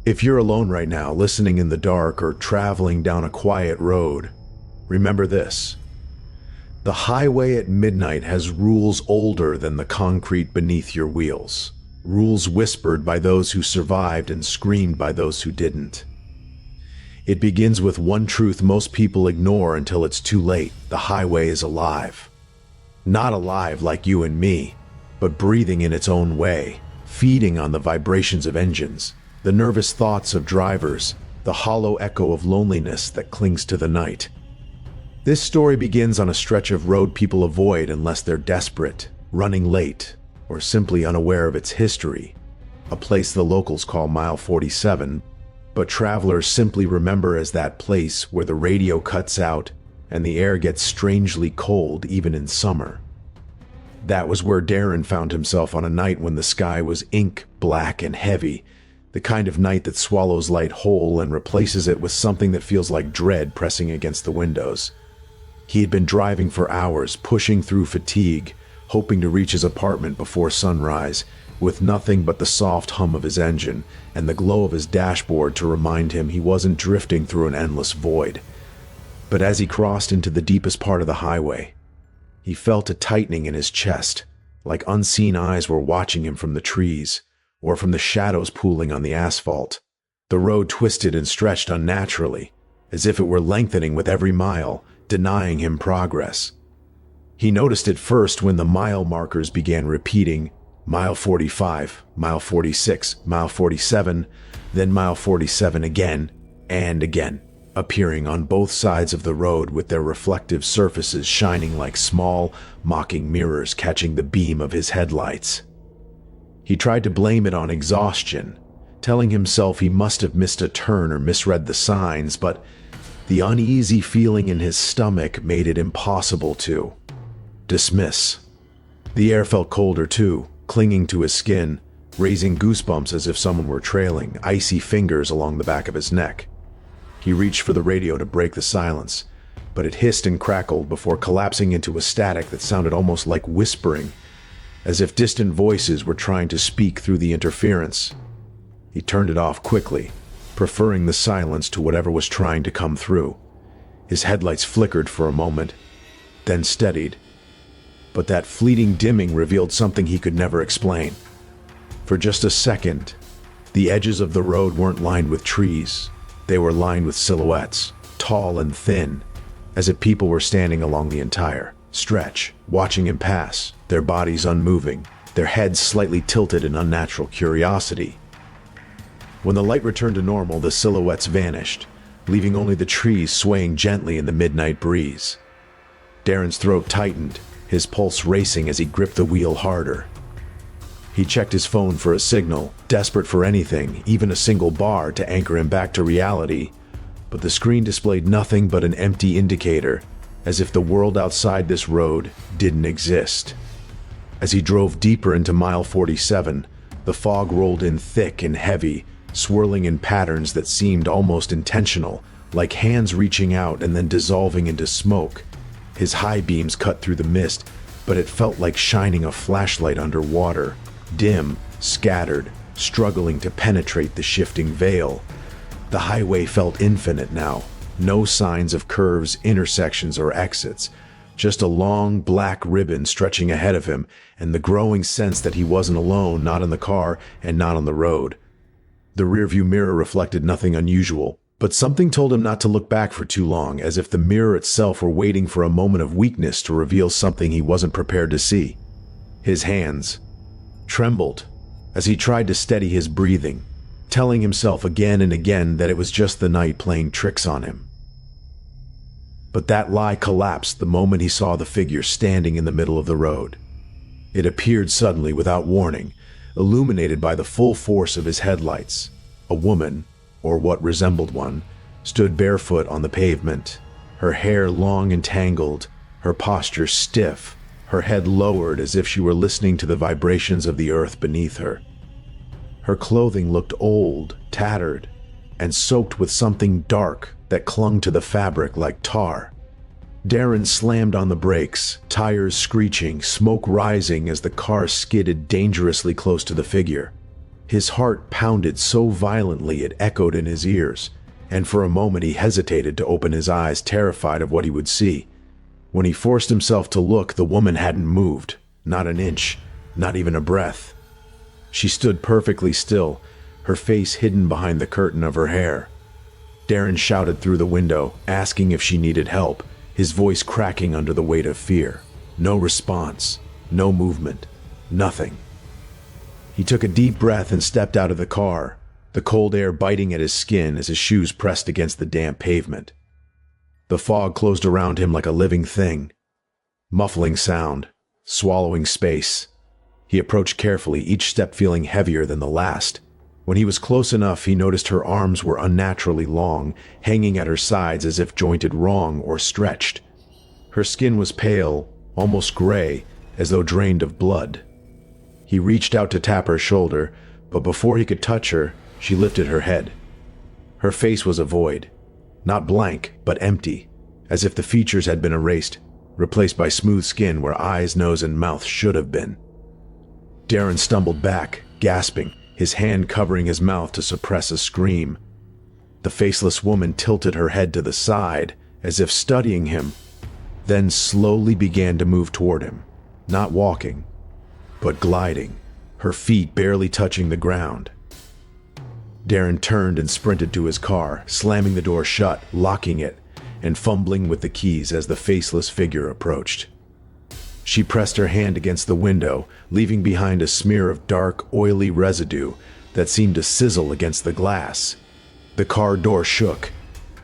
If you're alone right now, listening in the dark or traveling down a quiet road, remember this. The highway at midnight has rules older than the concrete beneath your wheels. Rules whispered by those who survived and screamed by those who didn't. It begins with one truth most people ignore until it's too late. The highway is alive. Not alive like you and me, but breathing in its own way, feeding on the vibrations of engines, the nervous thoughts of drivers, the hollow echo of loneliness that clings to the night. This story begins on a stretch of road people avoid unless they're desperate, running late, or simply unaware of its history, a place the locals call Mile 47, but travelers simply remember as that place where the radio cuts out and the air gets strangely cold even in summer. That was where Darren found himself on a night when the sky was ink black and heavy, the kind of night that swallows light whole and replaces it with something that feels like dread pressing against the windows. He had been driving for hours, pushing through fatigue, hoping to reach his apartment before sunrise, with nothing but the soft hum of his engine and the glow of his dashboard to remind him he wasn't drifting through an endless void. But as he crossed into the deepest part of the highway, he felt a tightening in his chest, like unseen eyes were watching him from the trees, or from the shadows pooling on the asphalt. The road twisted and stretched unnaturally, as if it were lengthening with every mile, denying him progress. He noticed it first when the mile markers began repeating, Mile 45, Mile 46, Mile 47, then Mile 47 again and again, appearing on both sides of the road with their reflective surfaces shining like small, mocking mirrors catching the beam of his headlights. He tried to blame it on exhaustion, telling himself he must have missed a turn or misread the signs, but the uneasy feeling in his stomach made it impossible to dismiss. The air felt colder too, clinging to his skin, raising goosebumps as if someone were trailing icy fingers along the back of his neck. He reached for the radio to break the silence, but it hissed and crackled before collapsing into a static that sounded almost like whispering, as if distant voices were trying to speak through the interference. He turned it off quickly, preferring the silence to whatever was trying to come through. His headlights flickered for a moment, then steadied. But that fleeting dimming revealed something he could never explain. For just a second, the edges of the road weren't lined with trees. They were lined with silhouettes, tall and thin, as if people were standing along the entire stretch, watching him pass, their bodies unmoving, their heads slightly tilted in unnatural curiosity. When the light returned to normal, the silhouettes vanished, leaving only the trees swaying gently in the midnight breeze. Darren's throat tightened, his pulse racing as he gripped the wheel harder. He checked his phone for a signal, desperate for anything, even a single bar to anchor him back to reality, but the screen displayed nothing but an empty indicator, as if the world outside this road didn't exist. As he drove deeper into Mile 47, the fog rolled in thick and heavy, swirling in patterns that seemed almost intentional, like hands reaching out and then dissolving into smoke. His high beams cut through the mist, but it felt like shining a flashlight underwater, dim, scattered, struggling to penetrate the shifting veil. The highway felt infinite now, no signs of curves, intersections, or exits, just a long black ribbon stretching ahead of him, and the growing sense that he wasn't alone, not in the car and not on the road. The rearview mirror reflected nothing unusual, but something told him not to look back for too long, as if the mirror itself were waiting for a moment of weakness to reveal something he wasn't prepared to see. His hands trembled as he tried to steady his breathing, telling himself again and again that it was just the night playing tricks on him. But that lie collapsed the moment he saw the figure standing in the middle of the road. It appeared suddenly without warning, illuminated by the full force of his headlights. A woman, or what resembled one, stood barefoot on the pavement, her hair long and tangled, her posture stiff, her head lowered as if she were listening to the vibrations of the earth beneath her. Her clothing looked old, tattered, and soaked with something dark that clung to the fabric like tar. Darren slammed on the brakes, tires screeching, smoke rising as the car skidded dangerously close to the figure. His heart pounded so violently it echoed in his ears, and for a moment he hesitated to open his eyes, terrified of what he would see. When he forced himself to look, the woman hadn't moved, not an inch, not even a breath. She stood perfectly still, her face hidden behind the curtain of her hair. Darren shouted through the window, asking if she needed help, his voice cracking under the weight of fear. No response, no movement, nothing. He took a deep breath and stepped out of the car, the cold air biting at his skin as his shoes pressed against the damp pavement. The fog closed around him like a living thing, muffling sound, swallowing space. He approached carefully, each step feeling heavier than the last. When he was close enough, he noticed her arms were unnaturally long, hanging at her sides as if jointed wrong or stretched. Her skin was pale, almost gray, as though drained of blood. He reached out to tap her shoulder, but before he could touch her, she lifted her head. Her face was a void, not blank, but empty, as if the features had been erased, replaced by smooth skin where eyes, nose, and mouth should have been. Darren stumbled back, gasping, his hand covering his mouth to suppress a scream. The faceless woman tilted her head to the side, as if studying him, then slowly began to move toward him, not walking, but gliding, her feet barely touching the ground. Darren turned and sprinted to his car, slamming the door shut, locking it, and fumbling with the keys as the faceless figure approached. She pressed her hand against the window, leaving behind a smear of dark, oily residue that seemed to sizzle against the glass. The car door shook,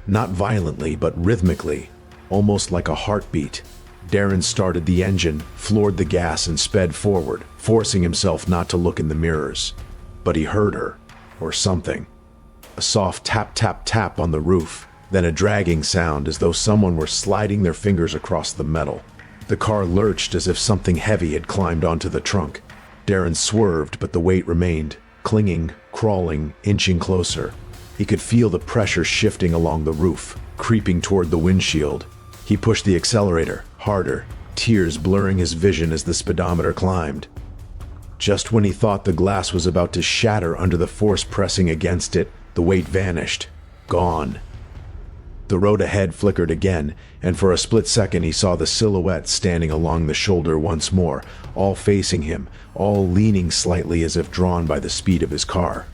not violently but rhythmically, almost like a heartbeat. Darren started the engine, floored the gas, and sped forward, forcing himself not to look in the mirrors. But he heard her, or something. A soft tap-tap-tap on the roof, then a dragging sound as though someone were sliding their fingers across the metal. The car lurched as if something heavy had climbed onto the trunk. Darren swerved, but the weight remained, clinging, crawling, inching closer. He could feel the pressure shifting along the roof, creeping toward the windshield. He pushed the accelerator, harder, tears blurring his vision as the speedometer climbed. Just when he thought the glass was about to shatter under the force pressing against it, the weight vanished. Gone. The road ahead flickered again, and for a split second he saw the silhouette standing along the shoulder once more, all facing him, all leaning slightly as if drawn by the speed of his car.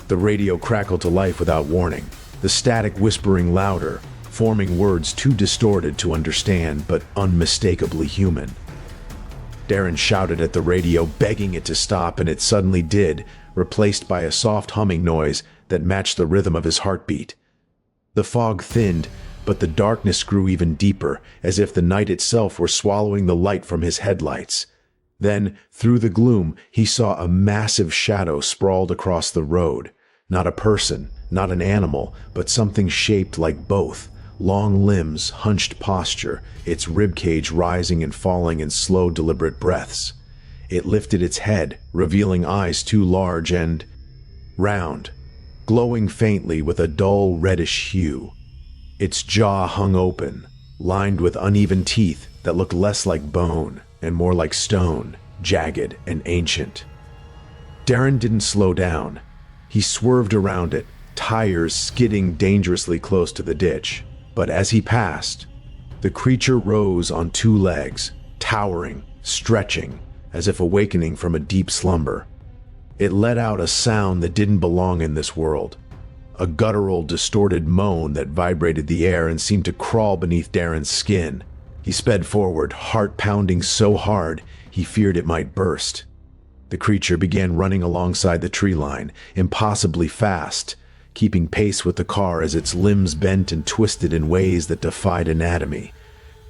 The radio crackled to life without warning, the static whispering louder, forming words too distorted to understand but unmistakably human. Darren shouted at the radio, begging it to stop, and it suddenly did, replaced by a soft humming noise that matched the rhythm of his heartbeat. The fog thinned, but the darkness grew even deeper, as if the night itself were swallowing the light from his headlights. Then, through the gloom, he saw a massive shadow sprawled across the road. Not a person, not an animal, but something shaped like both. Long limbs, hunched posture, its ribcage rising and falling in slow, deliberate breaths. It lifted its head, revealing eyes too large and round, glowing faintly with a dull reddish hue. Its jaw hung open, lined with uneven teeth that looked less like bone and more like stone, jagged and ancient. Darren didn't slow down. He swerved around it, tires skidding dangerously close to the ditch. But as he passed, the creature rose on two legs, towering, stretching, as if awakening from a deep slumber. It let out a sound that didn't belong in this world, a guttural, distorted moan that vibrated the air and seemed to crawl beneath Darren's skin. He sped forward, heart pounding so hard he feared it might burst. The creature began running alongside the tree line, impossibly fast, keeping pace with the car as its limbs bent and twisted in ways that defied anatomy.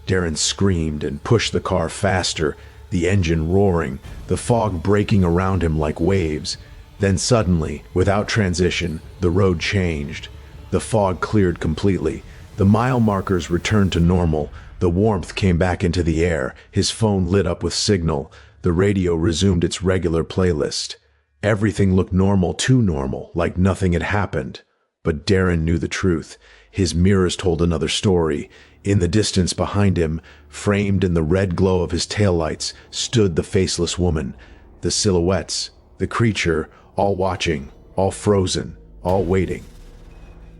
Darren screamed and pushed the car faster, the engine roaring, the fog breaking around him like waves. Then suddenly, without transition, the road changed. The fog cleared completely. The mile markers returned to normal. The warmth came back into the air. His phone lit up with signal. The radio resumed its regular playlist. Everything looked normal, too normal, like nothing had happened. But Darren knew the truth. His mirrors told another story. In the distance behind him, framed in the red glow of his taillights, stood the faceless woman. The silhouettes, the creature, all watching, all frozen, all waiting.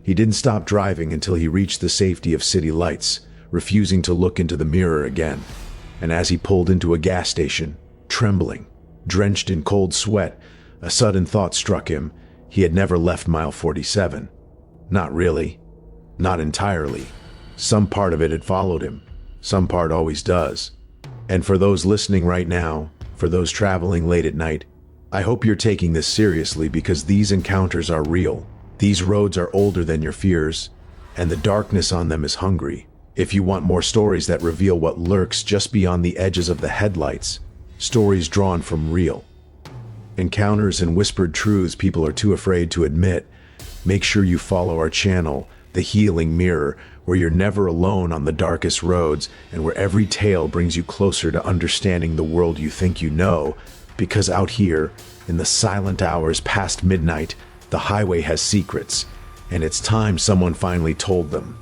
He didn't stop driving until he reached the safety of city lights, refusing to look into the mirror again. And as he pulled into a gas station, trembling, drenched in cold sweat, a sudden thought struck him. He had never left mile 47. Not really. Not entirely. Some part of it had followed him. Some part always does. And for those listening right now, for those traveling late at night, I hope you're taking this seriously, because these encounters are real. These roads are older than your fears, and the darkness on them is hungry. If you want more stories that reveal what lurks just beyond the edges of the headlights, stories drawn from real encounters and whispered truths people are too afraid to admit, make sure you follow our channel, The Healing Mirror, where you're never alone on the darkest roads, and where every tale brings you closer to understanding the world you think you know, because out here, in the silent hours past midnight, the highway has secrets, and it's time someone finally told them.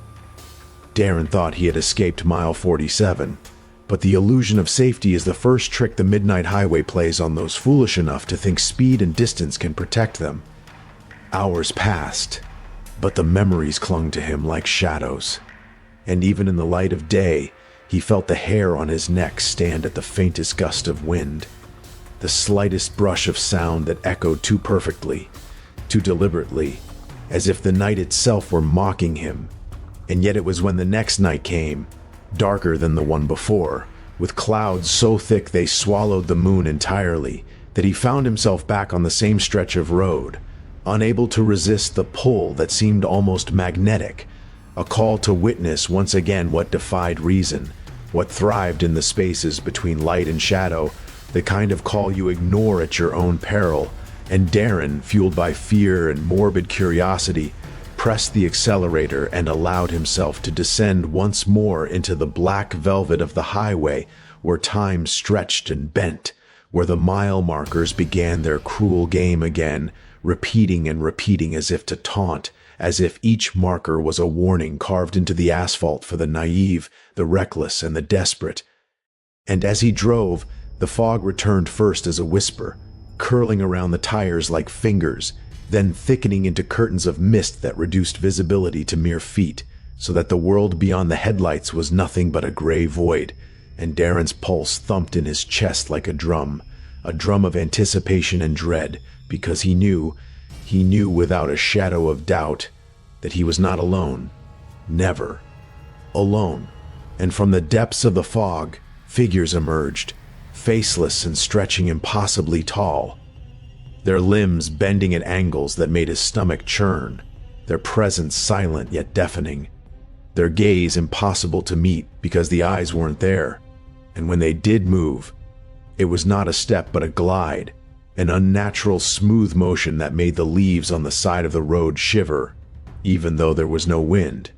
Darren thought he had escaped mile 47, but the illusion of safety is the first trick the midnight highway plays on those foolish enough to think speed and distance can protect them. Hours passed, but the memories clung to him like shadows, and even in the light of day, he felt the hair on his neck stand at the faintest gust of wind, the slightest brush of sound that echoed too perfectly, too deliberately, as if the night itself were mocking him. And yet it was when the next night came, darker than the one before, with clouds so thick they swallowed the moon entirely, that he found himself back on the same stretch of road, unable to resist the pull that seemed almost magnetic, a call to witness once again what defied reason, what thrived in the spaces between light and shadow, the kind of call you ignore at your own peril. And Darren, fueled by fear and morbid curiosity, pressed the accelerator and allowed himself to descend once more into the black velvet of the highway, where time stretched and bent, where the mile markers began their cruel game again, repeating and repeating as if to taunt, as if each marker was a warning carved into the asphalt for the naive, the reckless, and the desperate. And as he drove, the fog returned first as a whisper, curling around the tires like fingers, then thickening into curtains of mist that reduced visibility to mere feet, so that the world beyond the headlights was nothing but a gray void. And Darren's pulse thumped in his chest like a drum of anticipation and dread, because he knew without a shadow of doubt that he was not alone, never alone. And from the depths of the fog, figures emerged, faceless and stretching impossibly tall, their limbs bending at angles that made his stomach churn, their presence silent yet deafening, their gaze impossible to meet because the eyes weren't there. And when they did move, it was not a step but a glide, an unnatural smooth motion that made the leaves on the side of the road shiver, even though there was no wind.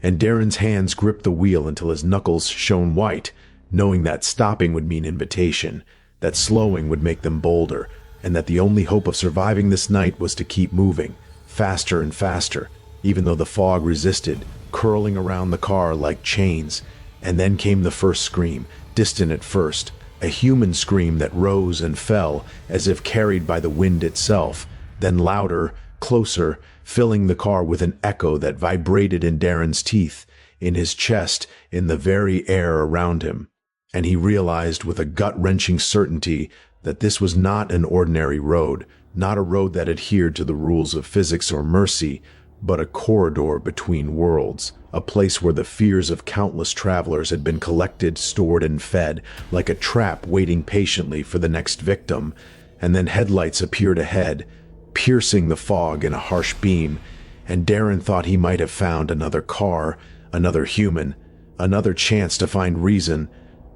And Darren's hands gripped the wheel until his knuckles shone white, knowing that stopping would mean invitation, that slowing would make them bolder, and that the only hope of surviving this night was to keep moving, faster and faster, even though the fog resisted, curling around the car like chains. And then came the first scream, distant at first, a human scream that rose and fell as if carried by the wind itself, then louder, closer, filling the car with an echo that vibrated in Darren's teeth, in his chest, in the very air around him. And he realized with a gut-wrenching certainty that this was not an ordinary road, not a road that adhered to the rules of physics or mercy, but a corridor between worlds, a place where the fears of countless travelers had been collected, stored, and fed, like a trap waiting patiently for the next victim. And then headlights appeared ahead, piercing the fog in a harsh beam, and Darren thought he might have found another car, another human, another chance to find reason,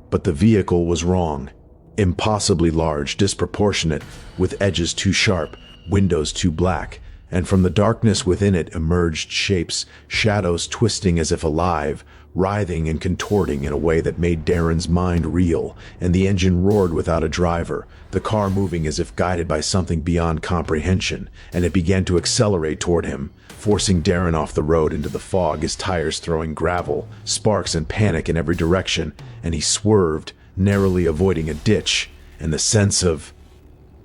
but the vehicle was wrong. Impossibly large, disproportionate, with edges too sharp, windows too black, and from the darkness within it emerged shapes, shadows twisting as if alive, writhing and contorting in a way that made Darren's mind reel, and the engine roared without a driver, the car moving as if guided by something beyond comprehension, and it began to accelerate toward him, forcing Darren off the road into the fog, his tires throwing gravel, sparks and panic in every direction, and he swerved, narrowly avoiding a ditch, and the sense of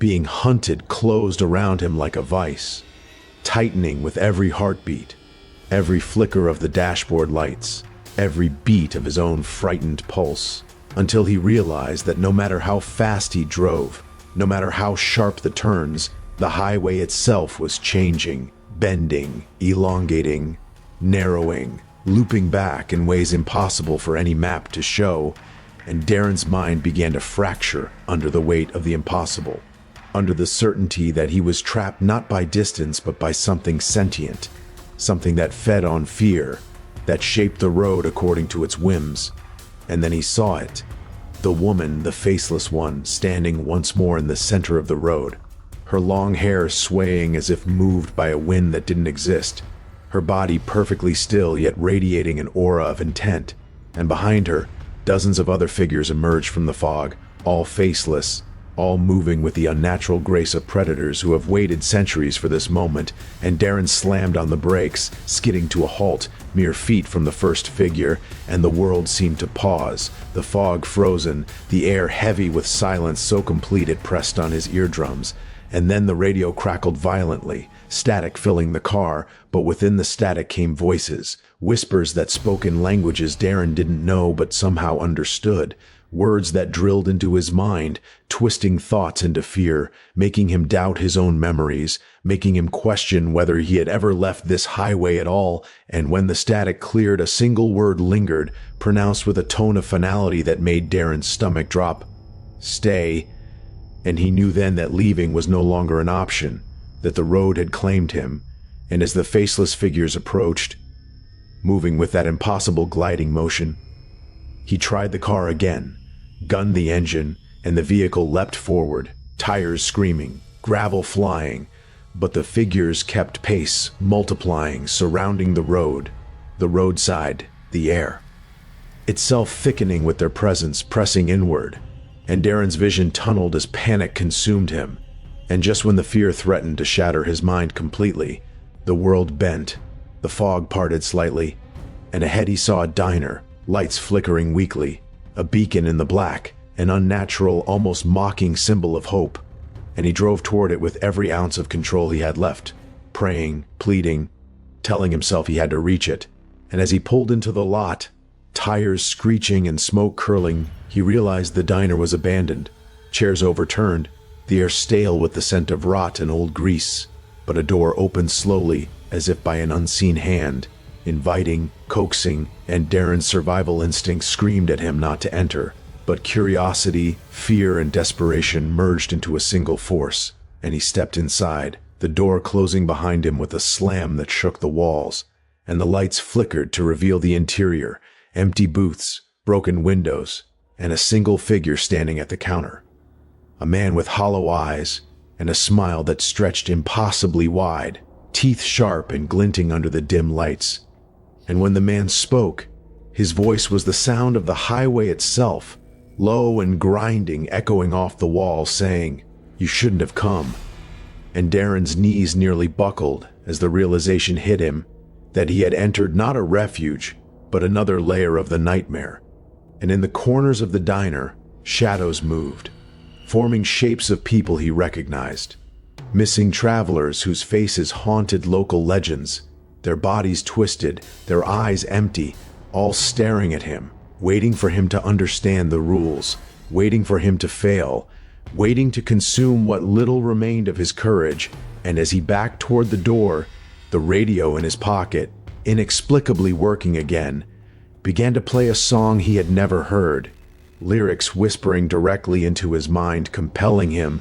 being hunted closed around him like a vice, tightening with every heartbeat, every flicker of the dashboard lights, every beat of his own frightened pulse, until he realized that no matter how fast he drove, no matter how sharp the turns, the highway itself was changing, bending, elongating, narrowing, looping back in ways impossible for any map to show, and Darren's mind began to fracture under the weight of the impossible, under the certainty that he was trapped not by distance but by something sentient, something that fed on fear, that shaped the road according to its whims. And then he saw it, the woman, the faceless one, standing once more in the center of the road, her long hair swaying as if moved by a wind that didn't exist, her body perfectly still yet radiating an aura of intent, and behind her, dozens of other figures emerged from the fog, all faceless, all moving with the unnatural grace of predators who have waited centuries for this moment, and Darren slammed on the brakes, skidding to a halt, mere feet from the first figure, and the world seemed to pause, the fog frozen, the air heavy with silence so complete it pressed on his eardrums. And then the radio crackled violently, static filling the car, but within the static came voices, whispers that spoke in languages Darren didn't know but somehow understood, words that drilled into his mind, twisting thoughts into fear, making him doubt his own memories, making him question whether he had ever left this highway at all, and when the static cleared, a single word lingered, pronounced with a tone of finality that made Darren's stomach drop. Stay. And he knew then that leaving was no longer an option, that the road had claimed him, and as the faceless figures approached, moving with that impossible gliding motion, he tried the car again, gunned the engine, and the vehicle leapt forward, tires screaming, gravel flying, but the figures kept pace, multiplying, surrounding the roadside, the air, itself thickening with their presence, pressing inward. And Darren's vision tunneled as panic consumed him, and just when the fear threatened to shatter his mind completely, the world bent, the fog parted slightly, and ahead he saw a diner, lights flickering weakly, a beacon in the black, an unnatural, almost mocking symbol of hope, and he drove toward it with every ounce of control he had left, praying, pleading, telling himself he had to reach it. And as he pulled into the lot, tires screeching and smoke curling, he realized the diner was abandoned, chairs overturned, the air stale with the scent of rot and old grease, but a door opened slowly, as if by an unseen hand, inviting, coaxing, and Darren's survival instinct screamed at him not to enter, but curiosity, fear, and desperation merged into a single force, and he stepped inside, the door closing behind him with a slam that shook the walls, and the lights flickered to reveal the interior, empty booths, broken windows, and a single figure standing at the counter. A man with hollow eyes and a smile that stretched impossibly wide, teeth sharp and glinting under the dim lights. And when the man spoke, his voice was the sound of the highway itself, low and grinding, echoing off the walls, saying, "You shouldn't have come." And Darren's knees nearly buckled as the realization hit him that he had entered not a refuge, but another layer of the nightmare. And in the corners of the diner, shadows moved, forming shapes of people he recognized. Missing travelers whose faces haunted local legends, their bodies twisted, their eyes empty, all staring at him, waiting for him to understand the rules, waiting for him to fail, waiting to consume what little remained of his courage. And as he backed toward the door, the radio in his pocket, inexplicably working again, began to play a song he had never heard, lyrics whispering directly into his mind, compelling him,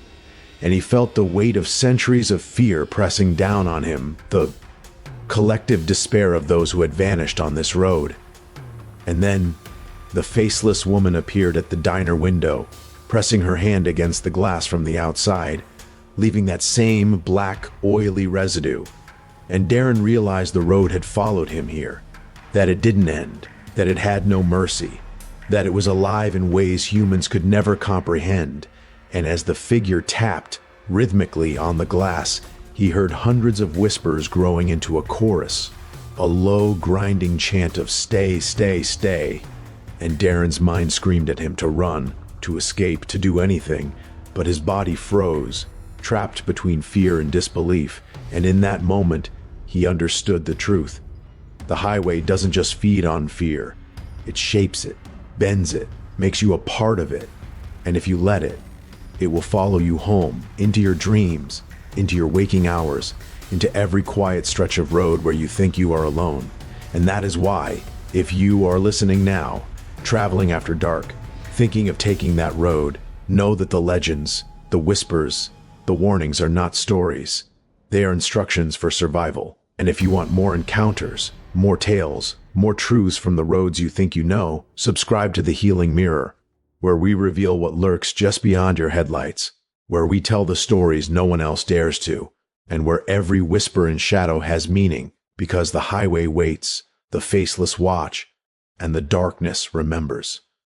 and he felt the weight of centuries of fear pressing down on him, the collective despair of those who had vanished on this road. And then, the faceless woman appeared at the diner window, pressing her hand against the glass from the outside, leaving that same black, oily residue. And Darren realized the road had followed him here, that it didn't end, that it had no mercy, that it was alive in ways humans could never comprehend. And as the figure tapped rhythmically on the glass, he heard hundreds of whispers growing into a chorus, a low, grinding chant of "Stay, stay, stay." And Darren's mind screamed at him to run, to escape, to do anything, but his body froze, trapped between fear and disbelief, and in that moment, he understood the truth. The highway doesn't just feed on fear. It shapes it, bends it, makes you a part of it. And if you let it, it will follow you home, into your dreams, into your waking hours, into every quiet stretch of road where you think you are alone. And that is why, if you are listening now, traveling after dark, thinking of taking that road, know that the legends, the whispers, the warnings are not stories. They are instructions for survival. And if you want more encounters, more tales, more truths from the roads you think you know, subscribe to The Healing Mirror, where we reveal what lurks just beyond your headlights, where we tell the stories no one else dares to, and where every whisper and shadow has meaning, because the highway waits, the faceless watch, and the darkness remembers.